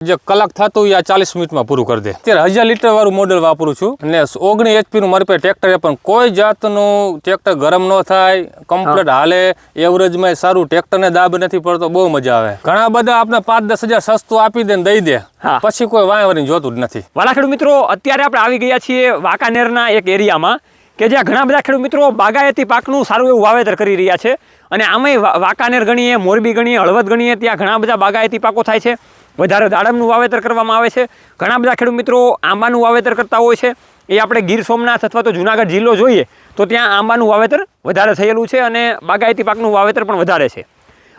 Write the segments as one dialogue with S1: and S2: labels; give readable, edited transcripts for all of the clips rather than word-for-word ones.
S1: જે કલાક થતું આ 40 મિનિટમાં પૂરું કરી દે. અત્યારે 1000 લીટર વાળું મોડેલ વાપરું છું અને 19 HP નું મારી પાસે ટ્રેક્ટર પણ કોઈ જાતનું ટ્રેક્ટર ગરમ ન થાય, કમ્પ્લીટ હાલે, એવરેજમાં સારું, ટ્રેક્ટરને દાબ નથી પડતો, બહુ મજા આવે. ઘણા બધા આપણે 5-10 હજાર સસ્તું આપી દે ને દઈ દે, પછી કોઈ વાંવરીને જોતું જ નથી.
S2: વાલા ખેડૂત મિત્રો, અત્યારે આપણે આવી ગયા છીએ વાંકાનેરના એક એરિયામાં કે જ્યાં ઘણા બધા ખેડૂત મિત્રો બાગાયતી પાકનું સારું એવું વાવેતર કરી રહ્યા છે. અને આમાંય વાંકાનેર ગણીએ, મોરબી ગણીએ, હળવદ ગણીએ, ત્યાં ઘણા બધા બાગાયતી પાકો થાય છે. વધારે દાડમનું વાવેતર કરવામાં આવે છે. ઘણા બધા ખેડૂત મિત્રો આંબાનું વાવેતર કરતા હોય છે. એ આપણે ગીર સોમનાથ અથવા તો જુનાગઢ જિલ્લો જોઈએ તો ત્યાં આંબાનું વાવેતર વધારે થયેલું છે અને બાગાયતી પાકનું વાવેતર પણ વધારે છે.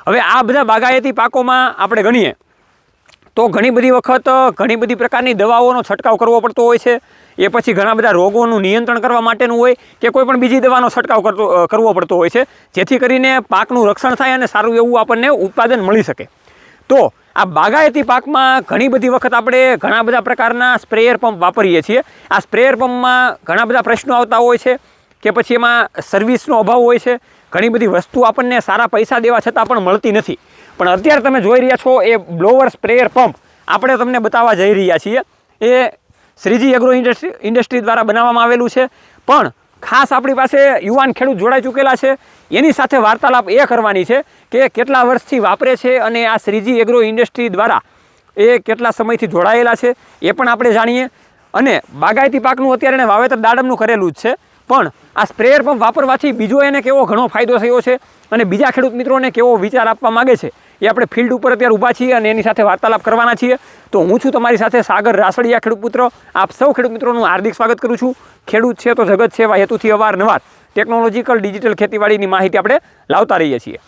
S2: હવે આ બધા બાગાયતી પાકોમાં આપણે ગણીએ તો ઘણી બધી વખત ઘણી બધી પ્રકારની દવાઓનો છંટકાવ કરવો પડતો હોય છે. એ પછી ઘણા બધા રોગોનું નિયંત્રણ કરવા માટેનું હોય કે કોઈ પણ બીજી દવાનો છંટકાવ કરવો પડતો હોય છે, જેથી કરીને પાકનું રક્ષણ થાય અને સારું એવું આપણને ઉત્પાદન મળી શકે. તો આ બાગાયતી પાકમાં ઘણી બધી વખત આપણે ઘણા બધા પ્રકારના સ્પ્રેયર પંપ વાપરીએ છીએ. આ સ્પ્રેયર પંપમાં ઘણા બધા પ્રશ્નો આવતા હોય છે કે પછી એમાં સર્વિસનો અભાવ હોય છે. ઘણી બધી વસ્તુ આપણને સારા પૈસા દેવા છતાં પણ મળતી નથી. પણ અત્યારે તમે જોઈ રહ્યા છો એ બ્લોવર સ્પ્રેયર પંપ આપણે તમને બતાવવા જઈ રહ્યા છીએ. એ શ્રીજી એગ્રો ઇન્ડસ્ટ્રી દ્વારા બનાવવામાં આવેલું છે. પણ ખાસ આપણી પાસે યુવાન ખેડૂત જોડાઈ ચૂકેલા છે. એની સાથે વાર્તાલાપ એ કરવાની છે કે કેટલા વર્ષથી વાપરે છે અને આ શ્રીજી એગ્રો ઇન્ડસ્ટ્રી દ્વારા એ કેટલા સમયથી જોડાયેલા છે એ પણ આપણે જાણીએ. અને બાગાયતી પાકનું અત્યારે એને વાવેતર દાડમનું કરેલું જ છે, પણ આ સ્પ્રેયર પંપ વાપરવાથી બીજો એને કેવો ઘણો ફાયદો થયો છે અને બીજા ખેડૂત મિત્રોને કેવો વિચાર આપવા માગે છે એ આપણે ફિલ્ડ ઉપર અત્યારે ઊભા છીએ અને એની સાથે વાર્તાલાપ કરવાના છીએ. તો હું છું તમારી સાથે સાગર રાસડિયા, ખેડૂત પુત્ર. આપ સૌ ખેડૂત મિત્રોનું હાર્દિક સ્વાગત કરું છું. ખેડૂત છે તો જગત છે એવા હેતુથી અવારનવાર ટેકનોલોજીકલ ડિજિટલ ખેતીવાડીની માહિતી આપણે લાવતા રહીએ છીએ.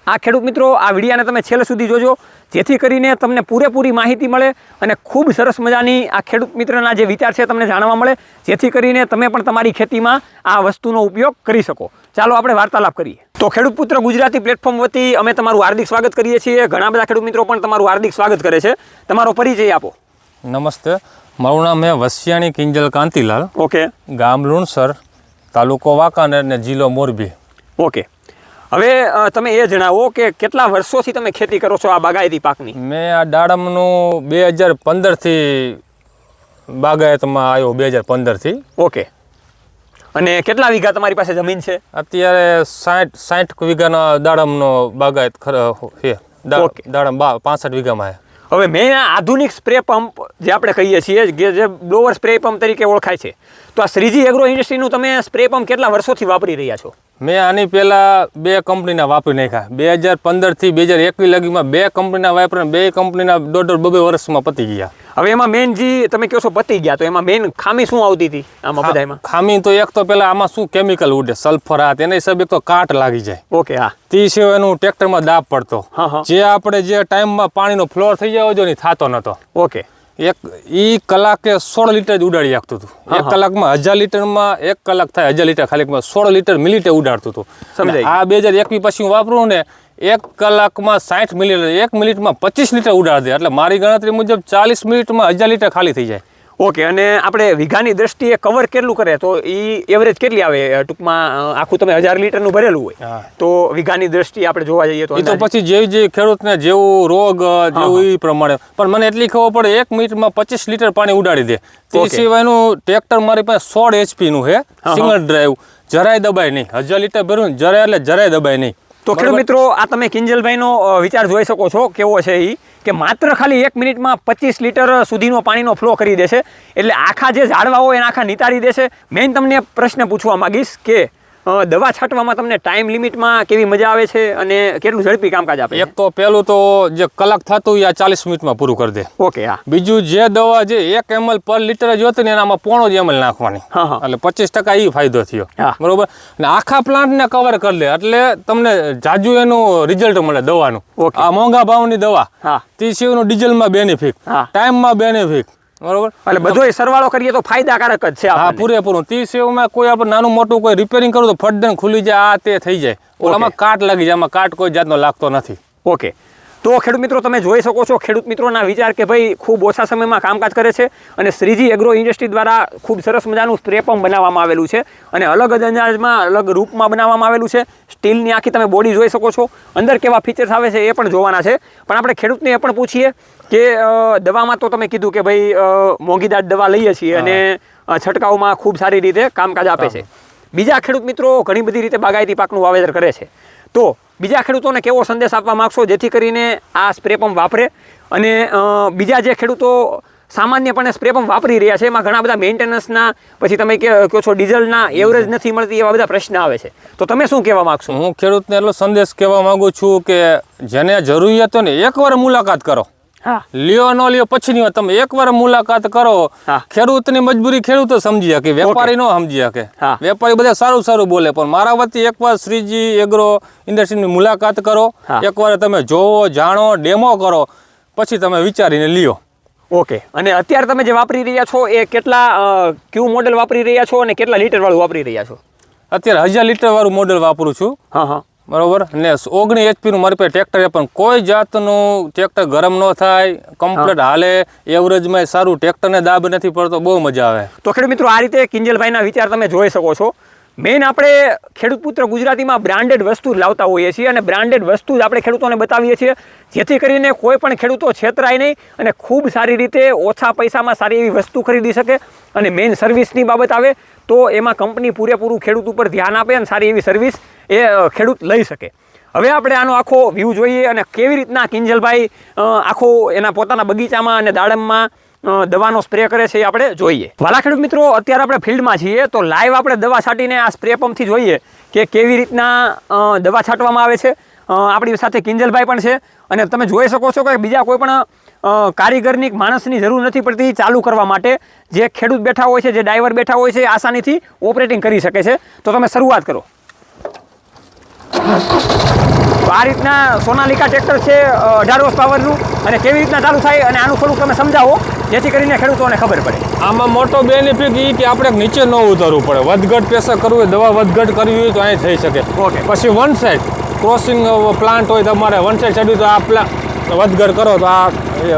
S2: આ ખેડૂત મિત્રો, આ વિડીયાને તમે છેલ્લે સુધી જોજો, જેથી કરીને તમને પૂરેપૂરી માહિતી મળે અને ખૂબ સરસ મજાની આ ખેડૂત મિત્રના જે વિચાર છે તમને જાણવા મળે, જેથી કરીને તમે પણ તમારી ખેતીમાં આ વસ્તુનો ઉપયોગ કરી શકો. ચાલો આપણે વાર્તાલાપ કરીએ. તો ખેડૂત પુત્ર ગુજરાતી પ્લેટફોર્મ વતી અમે તમારું હાર્દિક સ્વાગત કરીએ છીએ. ઘણા બધા ખેડૂત મિત્રો પણ તમારું હાર્દિક સ્વાગત કરે છે. તમારો પરિચય આપો.
S1: નમસ્તે, મારું નામ છે વસિયાણી કિંજલ કાંતિલાલ.
S2: ઓકે.
S1: ગામ લુણસર, તાલુકો વાંકાનેર ને જિલ્લો મોરબી.
S2: ઓકે. હવે તમે એ જણાવો કે કેટલા વર્ષોથી તમે ખેતી કરો છો આ બાગાયતી પાકની?
S1: મેં આ દાડમનું 2015થી બાગાયતમાં આવ્યો, 2015થી.
S2: ઓકે. અને કેટલા વીઘા તમારી પાસે જમીન છે?
S1: અત્યારે 60 વીઘાનો દાડમનો બાગાયત છે. દાડમ 65 વીઘામાં છે.
S2: હવે મેં આ આધુનિક સ્પ્રે પંપ જે આપણે કહીએ છીએ કે જે બ્લોવર સ્પ્રે પંપ તરીકે ઓળખાય છે, તો આ શ્રીજી એગ્રો ઇન્ડસ્ટ્રીનું તમે સ્પ્રે પંપ કેટલા વર્ષોથી વાપરી રહ્યા છો?
S1: મેં આની પહેલાં 2 કંપનીના વાપરી નાખ્યા. 2015થી 2021 લગીમાં 2 કંપનીના વાપરીને 2 કંપનીના 1.5-2 વર્ષમાં પતી ગયા. હવે
S2: એમાં મેન જે તમે કહો છો પતી ગયા, તો એમાં મેન ખામી શું આવતી હતી આમાં બધામાં?
S1: ખામી તો એક તો પહેલાં આમાં શું કેમિકલ ઉડે, સલ્ફરાત, એના હિસાબે એક તો કાટ લાગી જાય.
S2: ઓકે. હા.
S1: તે સિવાય એનું ટ્રેક્ટરમાં દાબ પડતો, જે આપણે જે ટાઈમમાં પાણીનો ફ્લો થઈ જવો જોઈએ ને થતો નહોતો.
S2: ઓકે.
S1: ઈ કલાકે 16 લીટર જ ઉડાડી આપતું હતું. 1 કલાકમાં 1000 લીટરમાં 1 કલાક થાય 1000 લીટર, ખાલી 16 લીટર મિનિટે ઉડાડતું હતું. આ 2021 પછી હું વાપરું ને 1 કલાકમાં 60 મિનિટ, 1 મિનિટમાં 25 લીટર ઉડાડી દે. એટલે મારી ગણતરી મુજબ 40 મિનિટમાં 1000 લીટર ખાલી થઈ જાય.
S2: ઓકે. અને આપણે વીઘાની દ્રષ્ટિએ કવર કેટલું કરે તો એ એવરેજ કેટલી આવે? ટૂંકમાં આખું તમે 1000 લીટરનું ભરેલું હોય તો વીઘાની દ્રષ્ટિએ આપણે જોવા જઈએ તો
S1: એ તો પછી જે ખેડૂતને જેવું રોગ જેવું એ પ્રમાણે. પણ મને એટલી ખબર પડે 1 મિનિટમાં 25 લીટર પાણી ઉડાડી દે. તે સિવાયનું ટ્રેક્ટર મારી પાસે 16 HP નું છે, સિંગલ ડ્રાઈવ, જરાય દબાય નહીં. 1000 લીટર ભર્યું જરાય એટલે જરાય દબાય નહીં.
S2: તો ખેડૂત મિત્રો, આ તમે કિંજલભાઈનો વિચાર જોઈ શકો છો કેવો છે એ, કે માત્ર ખાલી 1 મિનિટમાં 25 લીટર સુધીનો પાણીનો ફ્લો કરી દેશે. એટલે આખા જે ઝાડવા હોય એને આખા નિતારી દેશે. મેં તમને પ્રશ્ન પૂછવા માંગીશ કે દવા છાંટવામાં તમને ટાઈમ લિમિટમાં કેવી મજા આવે છે અને કેટલું ઝડપી કામકાજ આપે?
S1: એક તો પહેલું તો જે કલાક થતું આ 40 મિનિટમાં પૂરું કરી દે.
S2: ઓકે. હા.
S1: બીજું જે દવા જે 1 ml પર લીટર જ હોતી ને એનામાં 0.5 ml નાખવાની, એટલે 25% એ ફાયદો થયો. બરોબર. અને આખા પ્લાન્ટને કવર કરી લે એટલે તમને જાજુ એનું રિઝલ્ટ મળે દવાનું. આ મોંઘા ભાવની દવા, તે સિવાયનું ડીઝલમાં બેનિફિટ, ટાઈમમાં બેનિફિટ. બરોબર.
S2: એટલે બધો સરવાળો કરીએ તો ફાયદાકારક જ છે.
S1: હા, પૂરેપૂરું. 30 સેવમાં કોઈ આપણે નાનું મોટું કોઈ રિપેરિંગ કરું તો ફટદન ખુલી જાય, આ તે થઈ જાય. ઓલામાં કાટ લાગી જાય, આમાં કાટ કોઈ જાતનો લાગતો નથી.
S2: ઓકે. તો તો ખેડૂત મિત્રો તમે જોઈ શકો છો ખેડૂત મિત્રોના વિચાર કે ભાઈ ખૂબ ઓછા સમયમાં કામકાજ કરે છે અને શ્રીજી એગ્રો ઇન્ડસ્ટ્રી દ્વારા ખૂબ સરસ મજાનું સ્પ્રે પંપ બનાવવામાં આવેલું છે અને અલગ જ અંદાજમાં અલગ રૂપમાં બનાવવામાં આવેલું છે. સ્ટીલની આખી તમે બોડી જોઈ શકો છો. અંદર કેવા ફીચર્સ આવે છે એ પણ જોવાના છે. પણ આપણે ખેડૂતને એ પણ પૂછીએ કે દવામાં તો તમે કીધું કે ભાઈ મોંઘીદાટ દવા લઈએ છીએ અને છંટકાવમાં ખૂબ સારી રીતે કામકાજ આપે છે. બીજા ખેડૂત મિત્રો ઘણી બધી રીતે બાગાયતી પાકનું વાવેતર કરે છે. તો બીજા ખેડૂતોને કેવો સંદેશ આપવા માગશો જેથી કરીને આ સ્પ્રે પંપ વાપરે અને બીજા જે ખેડૂતો સામાન્યપણે સ્પ્રે પંપ વાપરી રહ્યા છે એમાં ઘણા બધા મેન્ટેનન્સના પછી તમે કહો છો ડીઝલના એવરેજ નથી મળતી એવા બધા પ્રશ્ન આવે છે. તો તમે શું કહેવા માગશો?
S1: હું ખેડૂતને એટલો સંદેશ કહેવા માંગુ છું કે જેને જરૂરિયાત હોય ને એકવાર મુલાકાત કરો.
S2: હા,
S1: લ્યો ન લ્યો પછીની વાત, તમે એકવાર મુલાકાત કરો.
S2: હા.
S1: ખેડૂતની મજબૂરી ખેડૂતો સમજી શકે, વેપારી ન સમજી શકે.
S2: હા.
S1: વેપારી બધા સારું સારું બોલે, પણ મારા વતી એકવાર શ્રીજી એગ્રો ઇન્ડસ્ટ્રીની મુલાકાત કરો.
S2: હા.
S1: એકવાર તમે જોવો, જાણો, ડેમો કરો, પછી તમે વિચારીને લ્યો.
S2: ઓકે. અને અત્યારે તમે જે વાપરી રહ્યા છો એ કેટલા ક્યુ મોડેલ વાપરી રહ્યા છો અને કેટલા લીટર વાળું વાપરી રહ્યા છો?
S1: અત્યારે 1000 લીટર વાળું મોડેલ વાપરું છું.
S2: હા હા,
S1: બરોબર. ને 19 HP નું મારી પાસે ટ્રેક્ટર છે, પણ કોઈ જાતનું ટ્રેક્ટર ગરમ ન થાય, કમ્પ્લીટ હાલે, એવરેજમાં સારું, ટ્રેક્ટરને દાબ નથી પડતો, બહુ મજા આવે.
S2: તો ખેડૂત મિત્રો આ રીતે કિંજલભાઈના વિચાર તમે જોઈ શકો છો. મેઇન આપણે ખેડૂત પુત્ર ગુજરાતીમાં બ્રાન્ડેડ વસ્તુ લાવતા હોઈએ છીએ અને બ્રાન્ડેડ વસ્તુ જ આપણે ખેડૂતોને બતાવીએ છીએ જેથી કરીને કોઈ પણ ખેડૂતો છેતરાય નહીં અને ખૂબ સારી રીતે ઓછા પૈસામાં સારી એવી વસ્તુ ખરીદી શકે. અને મેઇન સર્વિસની બાબત આવે તો એમાં કંપની પૂરેપૂરું ખેડૂત ઉપર ધ્યાન આપે અને સારી એવી સર્વિસ એ ખેડૂત લઈ શકે. હવે આપણે આનો આખો વ્યૂ જોઈએ અને કેવી રીતના કિંજલભાઈ આખો એના પોતાના બગીચામાં અને દાડમમાં દવાનો સ્પ્રે કરે છે એ આપણે જોઈએ. વાલા ખેડૂત મિત્રો, અત્યારે આપણે ફિલ્ડમાં છીએ તો લાઈવ આપણે દવા છાંટીને આ સ્પ્રે પંપથી જોઈએ કે કેવી રીતના દવા છાંટવામાં આવે છે. આપણી સાથે કિંજલભાઈ પણ છે અને તમે જોઈ શકો છો કે બીજા કોઈ પણ કારીગરની માણસની જરૂર નથી પડતી ચાલુ કરવા માટે. જે ખેડૂત બેઠા હોય છે, જે ડ્રાઈવર બેઠા હોય છે, આસાનીથી ઓપરેટિંગ કરી શકે છે. તો તમે શરૂઆત કરો. તો આ રીતના સોનાલિકા ટ્રેક્ટર છે 18 horse પાવરનું અને કેવી રીતના ચાલુ થાય અને આનું થોડુંક તમે સમજાવો જેથી કરીને ખેડૂતોને ખબર પડે.
S1: આમાં મોટો બેનિફિટ એ કે આપણે નીચે ન ઉતરવું પડે. વધઘટ પ્રેશર કરવું હોય, દવા વધઘટ કરવી હોય તો અહીં થઈ શકે.
S2: ઓકે.
S1: પછી વન સાઈડ ક્રોસિંગ પ્લાન્ટ હોય, તમારે વન સાઈડ ચડ્યું તો આ વધઘટ કરો તો આ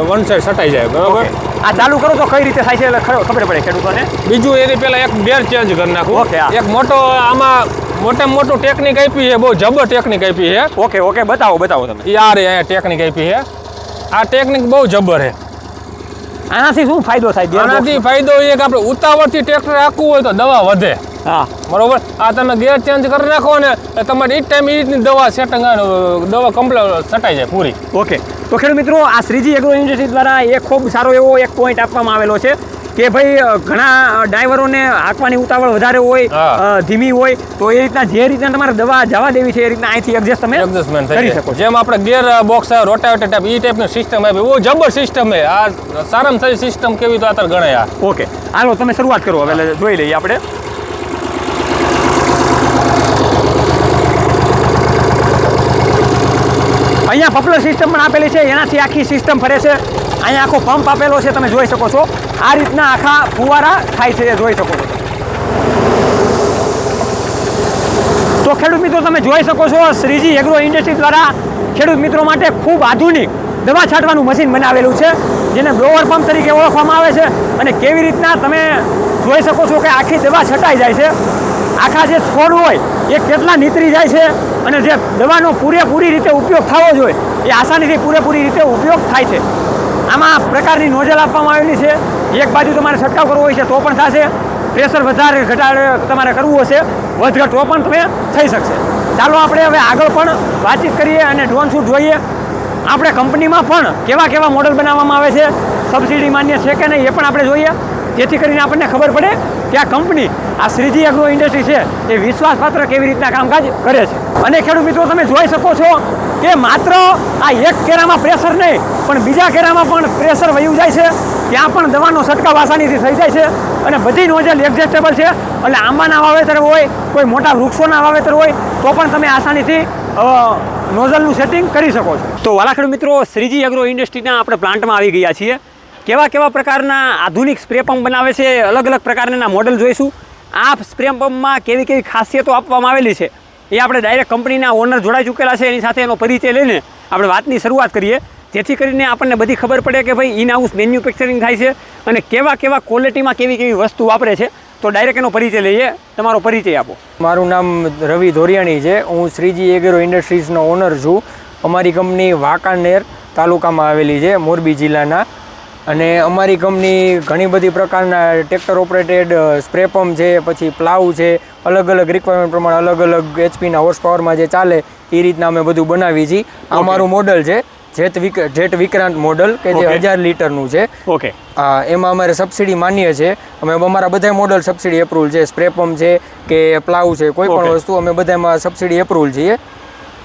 S1: વન સાઈડ સટાઈ જાય. બરોબર.
S2: આ ચાલુ કરો તો કઈ રીતે થાય છે એટલે ખબર પડે ખેડૂતોને.
S1: બીજું એની પહેલાં એક ગેર ચેન્જ કરી નાખવું.
S2: ઓકે, હા.
S1: એક મોટો આમાં મોટામાં મોટું ટેકનિક આપી છે, બહુ જબર ટેકનિક આપી છે.
S2: ઓકે ઓકે, બતાવો તમે.
S1: યાર અહીંયા ટેકનિક આપી છે. આ ટેકનિક બહુ જબર છે.
S2: આનાથી શું ફાયદો થાય?
S1: આનાથી ફાયદો એ કે આપણે ઉતાવળથી ટ્રેક્ટર રાખવું હોય તો દવા વધે.
S2: હા,
S1: બરોબર. આ તમે ગેર ચેન્જ કરી નાખો ને તમારે એ ટાઈમ એ રીતની દવા સેટિંગ દવા કમ્પ્લીટ છટાઈ જાય પૂરી.
S2: ઓકે. તો ખેડૂત મિત્રો, આ શ્રીજી એગ્રો ઇન્ડસ્ટ્રી દ્વારા એક ખૂબ સારો એવો એક પોઈન્ટ આપવામાં આવેલો છે કે ભાઈ ઘણા ડ્રાઈવરોને હાંકવાની ઉતાવળ વધારે હોય, ધીમી હોય, તો એ રીતના જે રીતના તમારે દવા જવા દેવી છે એ રીતના અહીંથી એડજસ્ટ તમે કરી શકો.
S1: જેમ આપણે ગેર બોક્સ રોટાવેટર ટાઈપ એ ટાઈપની સિસ્ટમ આપી, બહુ જબર સિસ્ટમ છે. આ સારામાં સારી સિસ્ટમ કેવી તો અત્યારે ગણાય.
S2: ઓકે, હાલો તમે શરૂઆત કરો. હવે જોઈ લઈએ આપણે. અહીંયા પપલર સિસ્ટમ પણ આપેલી છે, એનાથી આખી સિસ્ટમ ફરે છે. અહીંયા આખો પંપ આપેલો છે, તમે જોઈ શકો છો. આ રીતના આખા ફુવારા થાય છે, જોઈ શકો છો. તો ખેડૂત મિત્રો તમે જોઈ શકો છો શ્રીજી એગ્રો ઇન્ડસ્ટ્રી દ્વારા ખેડૂત મિત્રો માટે ખૂબ આધુનિક દવા છાંટવાનું મશીન બનાવેલું છે જેને બ્લોવર પંપ તરીકે ઓળખવામાં આવે છે. અને કેવી રીતના તમે જોઈ શકો છો કે આખી દવા છટાઈ જાય છે. આખા જે છોડ હોય એ કેટલા નીતરી જાય છે અને જે દવાનો પૂરેપૂરી રીતે ઉપયોગ થવો જોઈએ એ આસાનીથી પૂરેપૂરી રીતે ઉપયોગ થાય છે. આમાં પ્રકારની નોઝલ આપવામાં આવેલી છે. એક બાજુ તમારે છંટકાવ કરવો હોય છે તો પણ થશે, પ્રેશર વધારે ઘટાડે તમારે કરવું હશે વધઘટ તો પણ તમે થઈ શકશે. ચાલો આપણે હવે આગળ પણ વાતચીત કરીએ અને ડ્રોન શૂટ જોઈએ. આપણે કંપનીમાં પણ કેવા કેવા મોડલ બનાવવામાં આવે છે, સબસિડી માન્ય છે કે નહીં એ પણ આપણે જોઈએ જેથી કરીને આપણને ખબર પડે કે આ કંપની આ શ્રીજી એગ્રો ઇન્ડસ્ટ્રી છે એ વિશ્વાસપાત્ર કેવી રીતના કામકાજ કરે છે. અને ખેડૂત મિત્રો તમે જોઈ શકો છો કે માત્ર આ એક કેરામાં પ્રેશર નહીં પણ બીજા કેરામાં પણ પ્રેશર વયું જાય છે. ત્યાં પણ દવાનો છંટકાવ આસાનીથી થઈ જાય છે અને બધી નોઝલ એડજસ્ટેબલ છે. એટલે આંબાના વાવેતર હોય, કોઈ મોટા વૃક્ષોના વાવેતર હોય તો પણ તમે આસાનીથી નોઝલનું સેટિંગ કરી શકો છો. તો વાલા ખેડૂત મિત્રો, શ્રીજી એગ્રો ઇન્ડસ્ટ્રીના આપણે પ્લાન્ટમાં આવી ગયા છીએ. કેવા કેવા પ્રકારના આધુનિક સ્પ્રે પંપ બનાવે છે, અલગ અલગ પ્રકારના મોડલ જોઈશું. આ સ્પ્રે પંપમાં કેવી કેવી ખાસિયતો આપવામાં આવેલી છે એ આપણે ડાયરેક્ટ કંપનીના ઓનર જોડાઈ ચૂકેલા છે, એની સાથે એનો પરિચય લઈને આપણે વાતની શરૂઆત કરીએ, જેથી કરીને આપણને બધી ખબર પડે કે ભાઈ ઇન હાઉસ મેન્યુફેક્ચરિંગ થાય છે અને કેવા કેવા ક્વોલિટીમાં કેવી કેવી વસ્તુ વાપરે છે. તો ડાયરેક્ટ એનો પરિચય લઈએ. તમારો પરિચય આપો.
S3: મારું નામ રવિ ધોરિયાણી છે. હું શ્રીજી એગ્રો ઇન્ડસ્ટ્રીઝનો ઓનર છું. અમારી કંપની વાંકાનેર તાલુકામાં આવેલી છે, મોરબી જિલ્લાના. અને અમારી કંપની ઘણી બધી પ્રકારના ટ્રેક્ટર ઓપરેટેડ સ્પ્રે પંપ છે, પછી પ્લાવ છે, અલગ અલગ રિક્વાયરમેન્ટ પ્રમાણે અલગ અલગ એચપીના હોર્સ પાવરમાં જે ચાલે એ રીતના અમે બધું બનાવીએ છીએ. આ મારું મોડલ છે જેટ વિક્રાંત મોડલ, કે જે 1000 લીટરનું છે.
S2: ઓકે.
S3: એમાં અમારે સબસિડી માન્ય છે. અમે અમારા બધા મોડલ સબસિડી એપ્રુવલ છે. સ્પ્રે પંપ છે કે પ્લાવ છે, કોઈ પણ વસ્તુ અમે બધામાં સબસિડી એપ્રુવલ છીએ.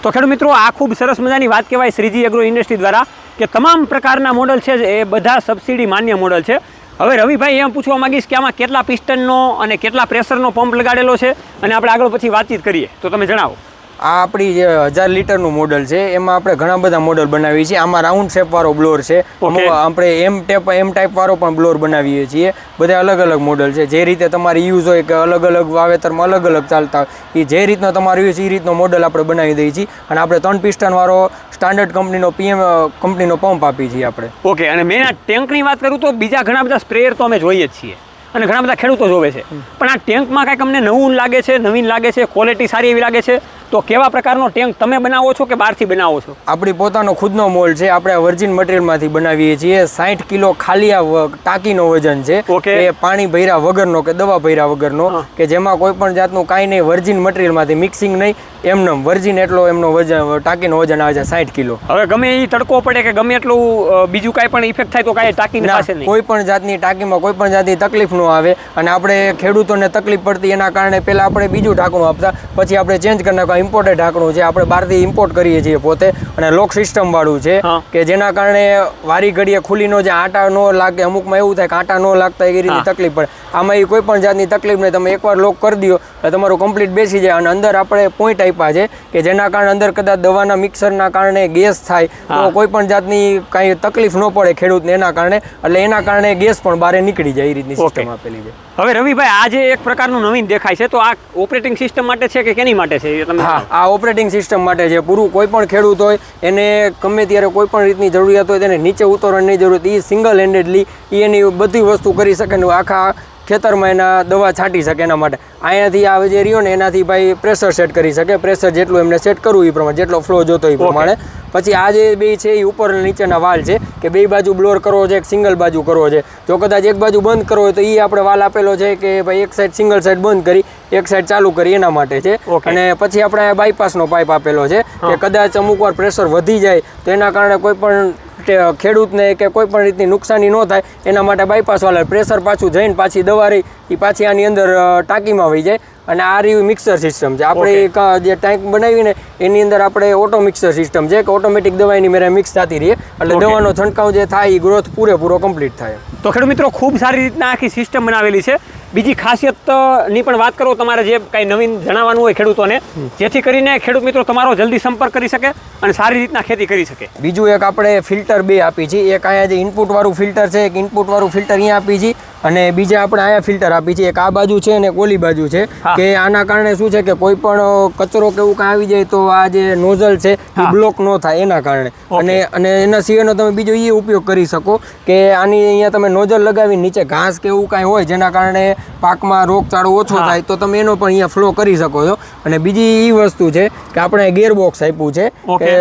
S2: તો ખેડૂત મિત્રો, આ ખૂબ સરસ મજાની વાત કહેવાય શ્રીજી એગ્રો ઇન્ડસ્ટ્રી દ્વારા કે તમામ પ્રકારના મોડલ છે એ બધા સબસિડી માન્ય મોડલ છે. હવે રવિભાઈ એમ પૂછવા માંગીશ કે આમાં કેટલા પિસ્ટનનો અને કેટલા પ્રેશરનો પંપ લગાડેલો છે, અને આપણે આગળ પછી વાતચીત કરીએ. તો તમે જણાવો.
S3: આ આપણી જે 1000 લીટરનું મોડલ છે, એમાં આપણે ઘણા બધા મોડલ બનાવીએ છીએ. આમાં રાઉન્ડ શેપ વાળો બ્લોર છે, આપણે એમ ટાઈપ વાળો પણ બ્લોર બનાવીએ છીએ. બધા અલગ અલગ મોડલ છે. જે રીતે તમારે યુઝ હોય કે અલગ અલગ વાવેતરમાં અલગ અલગ ચાલતા હોય, એ જે રીતનો તમારો યુઝ એ રીતનો મોડલ આપણે બનાવી દઈએ છીએ. અને આપણે 3 પિસ્ટન વાળો સ્ટાન્ડર્ડ કંપનીનો PM કંપનીનો પંપ આપીએ છીએ આપણે.
S2: ઓકે. અને મેં આ ટેન્કની વાત કરું તો બીજા ઘણા બધા સ્પ્રેયર તો અમે જોઈએ જ છીએ અને ઘણા બધા ખેડૂતો જોવે છે, પણ આ ટેન્કમાં કાંઈક અમને નવીન લાગે છે, ક્વોલિટી સારી એવી લાગે છે. તો કેવા પ્રકારનો ટેન્ક તમે બનાવો છો કે બહારથી બનાવો છો?
S3: આપણી પોતાનો ખુદનો મોલ્ડ છે. આપણે વર્જિન મટીરિયલમાંથી બનાવીએ છીએ. 60 કિલો ખાલી આ ટાંકીનો વજન છે. એ પાણી ભર્યા વગરનો કે દવા ભર્યા વગરનો, કે જેમાં કોઈ પણ જાતનું કાંઈ નહીં, વર્જિન મટીરિયલમાંથી મિક્સિંગ નહીં, એમનેમ વર્જિન એટલો એમનો વજન, ટાંકીનો વજન આવે છે 60 કિલો.
S2: હવે ગમે એ તડકો પડે કે ગમે એટલું બીજું કાંઈ પણ ઇફેક્ટ થાય તો કાંઈ ટાંકીને પાસે નહીં,
S3: કોઈ પણ જાતની ટાંકીમાં કોઈ પણ જાતની તકલીફ ન આવે. અને આપણે ખેડૂતોને તકલીફ પડતી એના કારણે પહેલાં આપણે બીજું ઢાંકણું આપતા, પછી આપણે ચેન્જ કરી નાખવા. ઇમ્પોર્ટેડ ઢાંકણું છે, આપણે બહારથી ઇમ્પોર્ટ કરીએ છીએ પોતે, અને લોક સિસ્ટમ વાળું છે, કે જેના કારણે વારી ઘડીએ ખુલીનો જે આટા ન લાગે, અમુકમાં એવું થાય કે આટા ન લાગતા એ રીતની તકલીફ પડે. આમાં એ કોઈ પણ જાતની તકલીફ નહીં. તમે એકવાર લોક કરી દો તો તમારું કમ્પ્લીટ બેસી જાય. અને અંદર આપણે પોઈન્ટ આપ્યા છે કે જેના કારણે અંદર કદાચ દવાના મિક્સરના કારણે ગેસ થાય તો કોઈ પણ જાતની કાંઈ તકલીફ ન પડે ખેડૂતને એના કારણે. એટલે એના કારણે ગેસ પણ બહાર નીકળી જાય એ રીતની સિસ્ટમ આપેલી છે.
S2: હવે રવિભાઈ, આ જે એક પ્રકારનું નવીન દેખાય છે, તો આ ઓપરેટિંગ સિસ્ટમ માટે છે કે કેની માટે છે?
S3: હા, આ ઓપરેટિંગ સિસ્ટમ માટે છે. પૂરું કોઈ પણ ખેડૂત હોય એને ગમે ત્યારે કોઈ પણ રીતની જરૂરિયાત હોય તેને નીચે ઉતરવાની જરૂરત, એ સિંગલ હેન્ડેડલી એની બધી વસ્તુ કરી શકે ને આખા ખેતરમાં એના દવા છાંટી શકે. એના માટે અહીંયાથી આ જે રહ્યો ને એનાથી ભાઈ પ્રેશર સેટ કરી શકે. પ્રેશર જેટલું એમને સેટ કરવું એ પ્રમાણે, જેટલો ફ્લો જોતો એ પ્રમાણે. પછી આ જે બે છે એ ઉપર નીચેના વાલ છે, કે બે બાજુ બ્લોર કરવો છે કે સિંગલ બાજુ કરવો છે. જો કદાચ એક બાજુ બંધ કરવો હોય તો એ આપણે વાલ આપેલો છે કે ભાઈ એક સાઈડ સિંગલ સાઈડ બંધ કરી એક સાઈડ ચાલુ કરી, એના માટે છે. અને પછી આપણે બાયપાસનો પાઇપ આપેલો છે કે કદાચ અમુક વાર પ્રેશર વધી જાય તો એના કારણે કોઈ પણ ખેડૂતને કે કોઈ પણ રીતની નુકસાની ન થાય એના માટે બાયપાસ વાળા પ્રેશર પાછું જઈને પાછી દવા રહી એ પાછી આની અંદર ટાંકીમાં વહી જાય. અને આ રહ્યું મિક્સર સિસ્ટમ છે. આપણે જે ટેન્ક બનાવીને એની અંદર આપણે ઓટો મિક્સર સિસ્ટમ છે, કે ઓટોમેટિક દવાની મેરે મિક્સ થતી રહે, એટલે દવાનો છંટકાવ જે થાય એ ગ્રોથ પૂરેપૂરો કમ્પ્લીટ થાય.
S2: તો ખેડૂત મિત્રો, ખૂબ સારી રીતના આખી સિસ્ટમ બનાવેલી છે. બીજી ખાસિયતની પણ વાત કરો, તમારે જે કાંઈ નવીન જણાવવાનું હોય ખેડૂતોને, જેથી કરીને ખેડૂત મિત્રો તમારો જલ્દી સંપર્ક કરી શકે અને સારી રીતના ખેતી કરી શકે.
S3: બીજું એક આપણે ફિલ્ટર 2 આપી છે. એક અહીંયા જે ઇનપુટ વાળું ફિલ્ટર છે, એક ઇનપુટ વાળું ફિલ્ટર અહીંયા આપી છે, અને બીજા આપણે અહીંયા ફિલ્ટર આપી છે. એક આ બાજુ છે અને એક ઓલી બાજુ છે, કે આના કારણે શું છે કે કોઈ પણ કચરો કે એવું કાંઈ આવી જાય તો આ જે નોઝલ છે એ બ્લોક ન થાય એના કારણે. અને એના સિવાયનો તમે બીજો એ ઉપયોગ કરી શકો કે આની અહીંયા તમે નોઝલ લગાવી નીચે ઘાસ કે એવું કાંઈ હોય જેના કારણે પાકમાં રોગચાળો ઓછો થાય તો તમે એનો પણ અહીંયા ફ્લો કરી શકો છો. અને બીજી એ વસ્તુ છે કે આપણે ગિયર બોક્સ આપ્યું છે, કે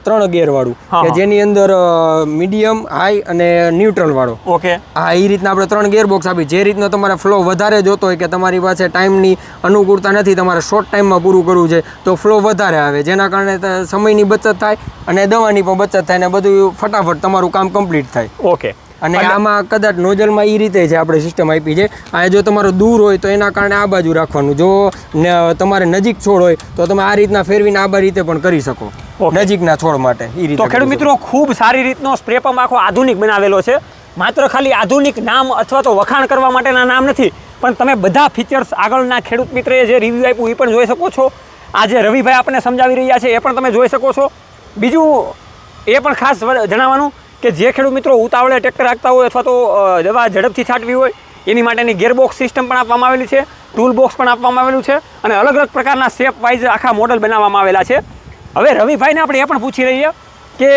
S3: 3 ગિયર વાળું, કે જેની અંદર મીડિયમ, હાઈ અને ન્યુટ્રલ વાળો. હા, એ રીતના આપણે 3 ગિયર બોક્સ આપી. જે રીતનો તમારે ફ્લો વધારે જોતો હોય, કે તમારી પાસે ટાઈમની અનુકૂળતા નથી, તમારે શોર્ટ ટાઈમમાં પૂરું કરવું છે તો ફ્લો વધારે આવે, જેના કારણે સમયની બચત થાય અને દવાની પણ બચત થાય, ને બધું ફટાફટ તમારું કામ કમ્પ્લીટ થાય.
S2: ઓકે.
S3: અને આમાં કદાચ નોઝલમાં એ રીતે છે આપણે સિસ્ટમ આપી છે. આ જો તમારો દૂર હોય તો એના કારણે આ બાજુ રાખવાનું, જો તમારે નજીક છોડ હોય તો તમે આ રીતના ફેરવીને આ રીતે પણ કરી શકો, નજીકના છોડ માટે. એ રીતે.
S2: તો ખેડૂત મિત્રો, ખૂબ સારી રીતનો સ્પ્રે પંપ આખો આધુનિક બનાવેલો છે. માત્ર ખાલી આધુનિક નામ અથવા તો વખાણ કરવા માટેના નામ નથી, પણ તમે બધા ફીચર્સ આગળના ખેડૂત મિત્રએ જે રિવ્યૂ આપ્યું એ પણ જોઈ શકો છો. આ જે રવિભાઈ આપણને સમજાવી રહ્યા છે એ પણ તમે જોઈ શકો છો. બીજું એ પણ ખાસ જણાવવાનું કે જે ખેડૂત મિત્રો ઉતાવળે ટ્રેક્ટર હાંકતા હોય અથવા તો દવા ઝડપથી છાંટવી હોય એની માટેની ગિયરબોક્સ સિસ્ટમ પણ આપવામાં આવેલી છે, ટૂલ બોક્સ પણ આપવામાં આવેલું છે, અને અલગ અલગ પ્રકારના શેપ વાઇઝ આખા મોડલ બનાવવામાં આવેલા છે. હવે રવિભાઈને આપણે એ પણ પૂછી રહીએ કે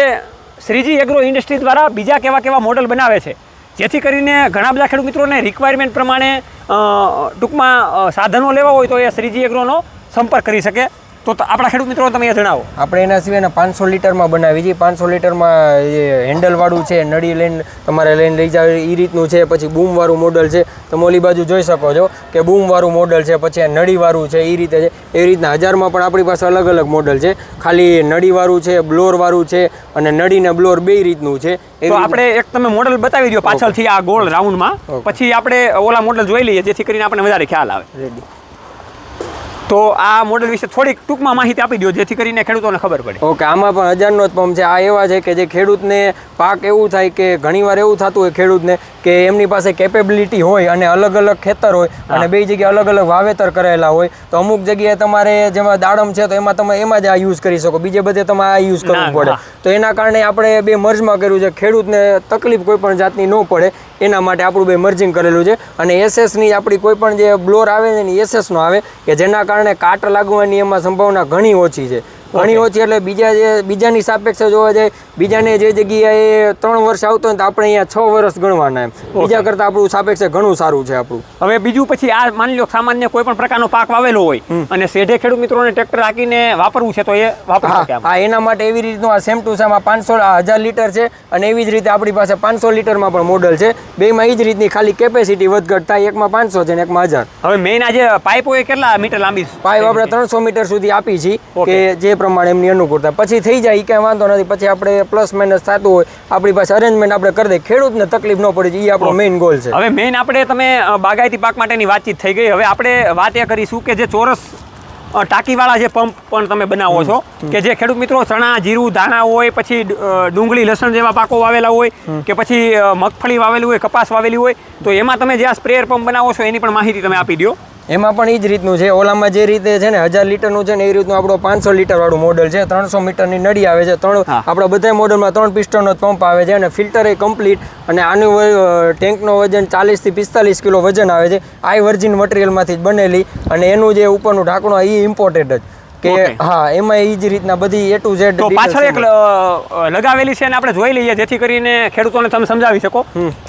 S2: શ્રીજી એગ્રો ઇન્ડસ્ટ્રી દ્વારા બીજા કેવા મોડલ બનાવે છે, જેથી કરીને ઘણા બધા ખેડૂત મિત્રોને રિક્વાયરમેન્ટ પ્રમાણે ટૂંકમાં સાધનો લેવા હોય તો એ શ્રીજી એગ્રોનો સંપર્ક કરી શકે. તો આપણા ખેડૂત મિત્રો તમે એ જણાવો.
S3: આપણે એના સિવાયના 500 લીટરમાં બનાવી છીએ. 500 લીટરમાં એ હેન્ડલવાળું છે, નળી લઈને તમારે લઈને લઈ જાવ એ રીતનું છે. પછી બૂમવાળું મોડલ છે, તમે ઓલી બાજુ જોઈ શકો છો કે બૂમવાળું મોડલ છે. પછી આ નળીવાળું છે, એ રીતે છે. એવી રીતના 1000માં પણ આપણી પાસે અલગ અલગ મોડલ છે. ખાલી નળીવાળું છે, બ્લોરવાળું છે અને નળીને બ્લોર બે રીતનું છે.
S2: તો આપણે એક તમે મોડલ બતાવી દો પાછળથી આ ગોળ રાઉન્ડમાં, પછી આપણે ઓલા મોડલ જોઈ લઈએ જેથી કરીને આપણને વધારે ખ્યાલ આવે.
S3: રેડી.
S2: તો આ મોડલ વિશે થોડીક ટૂંકમાં માહિતી આપી દો જેથી કરીને ખેડૂતોને ખબર પડે.
S3: ઓકે, આમાં પણ 1000નો જ પંપ છે. આ એવા છે કે જે ખેડૂતને પાક એવું થાય કે ઘણીવાર એવું થતું હોય ખેડૂતને કે એમની પાસે કેપેબિલિટી હોય અને અલગ અલગ ખેતર હોય અને બે જગ્યાએ અલગ અલગ વાવેતર કરેલા હોય, તો અમુક જગ્યાએ તમારે જેમાં દાડમ છે તો એમાં તમે એમાં જ આ યુઝ કરી શકો, બીજે બધે તમે આ યુઝ કરવું પડે. તો એના કારણે આપણે બે મર્જમાં કર્યું છે. ખેડૂતને તકલીફ કોઈ પણ જાતની ન પડે એના માટે આપણું બે મર્જિંગ કરેલું છે. અને એસએસની આપણી કોઈ પણ જે બ્લોર આવે છે ને એસએસનો આવે કે જેના કારણે કાટ લાગવાની એમાં સંભાવના ઘણી ઓછી છે. ઘણી ઓછી એટલે બીજાની સાપેક્ષે જોવા જાય, બીજાને જે જગ્યાએ 3 વર્ષ આવતો હોય તો આપણે અહીંયા 6 વર્ષ ગણવાના એમ. બીજા કરતાં આપણું સાપેક્ષે ઘણું સારું છે આપણું.
S2: હવે બીજું પછી આ માની લો સામાન્ય કોઈ પણ પ્રકારનો પાક વાવેલો હોય અને શેઢે ખેડૂત મિત્રોને ટ્રેક્ટર હાંકીને વાપરવું છે તો એ વાપરી શકે.
S3: હા, એના માટે એવી રીતનું આ સેમ ટુ સેમ આ 1000 લીટર છે અને એવી જ રીતે આપણી પાસે 500 લીટરમાં પણ મોડલ છે. બેમાં એ જ રીતની ખાલી કેપેસિટી વધઘટ થાય, એકમાં 500 છે અને એકમાં 1000.
S2: હવે મેઇન આ જે પાઇપ હોય કેટલા મીટર લાંબી
S3: પાઇપ આપણે 300 મીટર સુધી આપી છીએ કે જે પ્રમાણે એમની અનુકૂળતા. પછી થઈ જાય એ કાંઈ વાંધો નથી. પછી આપણે પ્લસ માઇનસ થતું હોય આપણી પાસે અરેન્જમેન્ટ આપણે કરી દઈએ, ખેડૂતને તકલીફ ન પડે, એ આપણો મેઇન ગોલ છે.
S2: હવે મેઇન આપણે તમે બાગાયતી પાક માટેની વાતચીત થઈ ગઈ. હવે આપણે વાત એ કરીશું કે જે ચોરસ ટાંકીવાળા જે પંપ પણ તમે બનાવો છો કે જે ખેડૂત મિત્રો ચણા, જીરું, ધાણા હોય, પછી ડુંગળી, લસણ જેવા પાકો વાવેલા હોય કે પછી મગફળી વાવેલી હોય, કપાસ વાવેલી હોય, તો એમાં તમે જે આ સ્પ્રેયર પંપ બનાવો છો એની પણ માહિતી તમે આપી દો.
S3: એમાં પણ એ જ રીતનું છે. ઓલામાં જે રીતે છે ને 1000 લીટરનું છે ને એ રીતનું આપણો 500 લીટર વાળું મોડલ છે. 300 મીટરની નળી આવે છે. આપણા બધા મોડલમાં 3 પિસ્ટનનો જ પંપ આવે છે અને ફિલ્ટર એ કમ્પ્લીટ. અને આનું ટેન્કનો વજન 40 થી 45 કિલો વજન આવે છે. આ વર્જિન મટીરિયલમાંથી જ બનેલી અને એનું જે ઉપરનું ઢાંકણું એ ઇમ્પોર્ટેડ જ કે હા, એમાં એ જ રીતના બધી A to Z.
S2: તો પાછળ એક લગાવેલી છે અને આપણે જોઈ લઈએ જેથી કરીને ખેડૂતોને તમે સમજાવી શકો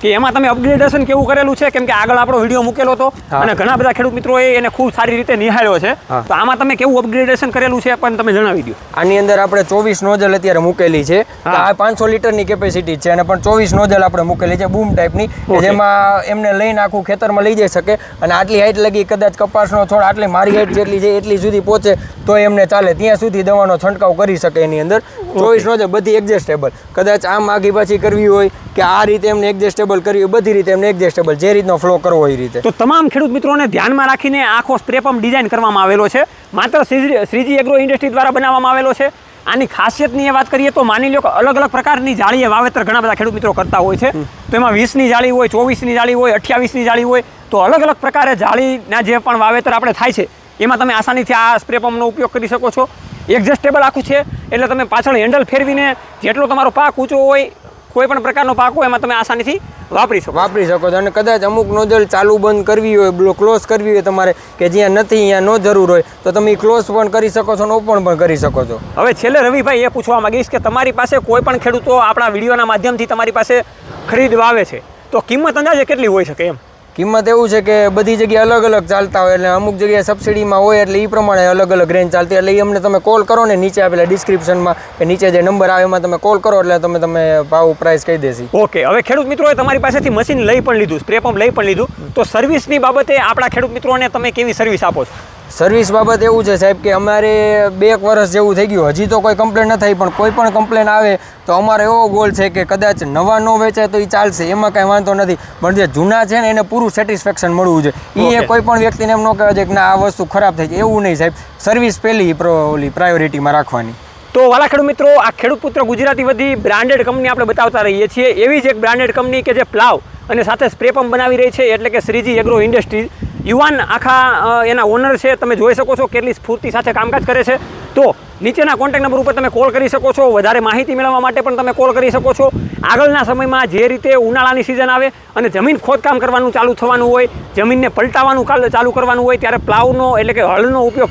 S2: કે એમાં તમે અપગ્રેડેશન કેવું કરેલું છે, કેમ કે આગળ આપણો વિડીયો મૂકેલો હતો અને ઘણા બધા ખેડૂત મિત્રોએ એને ખૂબ સારી રીતે નિહાળ્યો છે. તો આમાં તમે કેવું અપગ્રેડેશન કરેલું છે પણ તમે જણાવી દો.
S3: આની અંદર આપણે 24 નોઝલ અત્યારે મૂકેલી છે. આ 500 લીટરની કેપેસિટી છે અને પણ 24 નોઝલ આપણે મૂકેલી છે બૂમ ટાઈપની, જેમાં એમને લઈને આખું ખેતરમાં લઈ જઈ શકે. અને આટલી હાઈટ લગી કદાચ કપાસનો છોડ આટલી મારી હાઈટ જેટલી છે એટલી સુધી પહોંચે તો એમને ચાલે, ત્યાં સુધી દવાનો છંટકાવ કરી શકે એની અંદર. 24 નોઝલ બધી એડજસ્ટેબલ, કદાચ આમ આગી પાછી કરવી હોય કે આ રીતે એમને એડજસ્ટેબલ કરવી હોય, બધી રીતે એમને એડજસ્ટેબલ, જે રીતનો ફ્લો કરવો હોય એ રીતે.
S2: તો તમામ ખેડૂત મિત્રોને ધ્યાનમાં રાખીને આખો સ્પ્રે પંપ ડિઝાઇન કરવામાં આવેલો છે. માત્ર શ્રીજી એગ્રો ઇન્ડસ્ટ્રી દ્વારા બનાવવામાં આવેલો છે. આની ખાસિયતની વાત કરીએ તો માની લો કે અલગ અલગ પ્રકારની જાળીએ વાવેતર ઘણા બધા ખેડૂત મિત્રો કરતા હોય છે. તો એમાં 20ની જાળી હોય, 24ની જાળી હોય, 28ની જાળી હોય, તો અલગ અલગ પ્રકારે જાળીના જે પણ વાવેતર આપણે થાય છે એમાં તમે આસાનીથી આ સ્પ્રે પંપનો ઉપયોગ કરી શકો છો. એડજસ્ટેબલ આખું છે એટલે તમે પાછળ હેન્ડલ ફેરવીને જેટલો તમારો પાક ઊંચો હોય, કોઈ પણ પ્રકારનો પાક હોય એમાં તમે આસાનીથી વાપરી શકો
S3: છો. અને કદાચ અમુક નોઝલ ચાલુ બંધ કરવી હોય, ક્લોઝ કરવી હોય તમારે કે જ્યાં નથી ત્યાં નો જરૂર હોય તો તમે ક્લોઝ પણ કરી શકો છો, ઓપન પણ કરી શકો છો.
S2: હવે છેલ્લે રવિભાઈ એ પૂછવા માંગીશ કે તમારી પાસે કોઈ પણ ખેડૂતો આપણા વિડીયોના માધ્યમથી તમારી પાસે ખરીદવા આવે છે તો કિંમત અંદાજે કેટલી હોઈ શકે? એમ
S3: કિંમત એવું છે કે બધી જગ્યાએ અલગ અલગ ચાલતા હોય એટલે અમુક જગ્યાએ સબસિડીમાં હોય એટલે એ પ્રમાણે અલગ અલગ રેન્જ ચાલતી. એટલે એ અમને તમે કોલ કરો ને નીચે આપેલા ડિસ્ક્રિપ્શનમાં કે નીચે જે નંબર આવે એમાં તમે કોલ કરો એટલે તમે ભાવ પ્રાઇસ કહી દેશી.
S2: ઓકે, હવે ખેડૂત મિત્રોએ તમારી પાસેથી મશીન લઈ પણ લીધું, સ્પ્રે પંપ લઈ પણ લીધું, તો સર્વિસની બાબતે આપણા ખેડૂત મિત્રોને તમે કેવી સર્વિસ આપો છો?
S3: સર્વિસ બાબત એવું છે સાહેબ કે અમારે 2 વર્ષ જેવું થઈ ગયું, હજી તો કોઈ કમ્પ્લેન ન થઈ, પણ કોઈ પણ કમ્પ્લેન આવે તો અમારો એવો ગોલ છે કે કદાચ નવા ન વેચાય તો એ ચાલશે, એમાં કાંઈ વાંધો નથી, પણ જે જૂના છે ને એને પૂરું સેટિસ્ફેક્શન મળવું જોઈએ. એ કોઈ પણ વ્યક્તિને એમ ન કહેવાય છે કે ના આ વસ્તુ ખરાબ થઈ છે, એવું નહીં સાહેબ. સર્વિસ પહેલી પ્રાયોરિટીમાં રાખવાની.
S2: તો વાલા ખેડૂત મિત્રો, આ ખેડૂત પુત્ર ગુજરાતી વધી બ્રાન્ડેડ કંપની આપણે બતાવતા રહીએ છીએ. એવી જ એક બ્રાન્ડેડ કંપની કે જે પ્લાવ અને સાથે સ્પ્રે પંપ બનાવી રહી છે એટલે કે શ્રીજી એગ્રો ઇન્ડસ્ટ્રીઝ. યુવાન આખા એના ઓનર છે, તમે જોઈ શકો છો કેટલી સ્ફૂર્તિ સાથે કામકાજ કરે છે. તો નીચેના કોન્ટેક્ટ નંબર ઉપર તમે કોલ કરી શકો છો. વધારે માહિતી મેળવવા માટે પણ તમે કોલ કરી શકો છો. આગળના સમયમાં જે રીતે ઉનાળાની સિઝન આવે અને જમીન ખોદકામ કરવાનું ચાલુ થવાનું હોય, જમીનને પલટાવવાનું ચાલુ કરવાનું હોય ત્યારે પ્લાવનો એટલે કે હળનો ઉપયોગ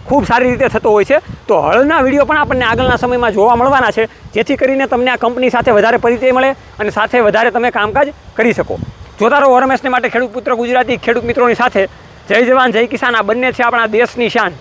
S2: ખૂબ સારી રીતે થતો હોય છે. તો હળના વિડીયો પણ આપણને આગળના સમયમાં જોવા મળવાના છે, જેથી કરીને તમને આ કંપની સાથે વધારે પરિચય મળે અને સાથે વધારે તમે કામકાજ કરી શકો. જોતા રહો રમેશને માટે ખેડૂત પુત્ર ગુજરાતી ખેડૂત મિત્રોની સાથે. જય જવાન જય કિસાન, આ બંને છે આપણા દેશની શાન.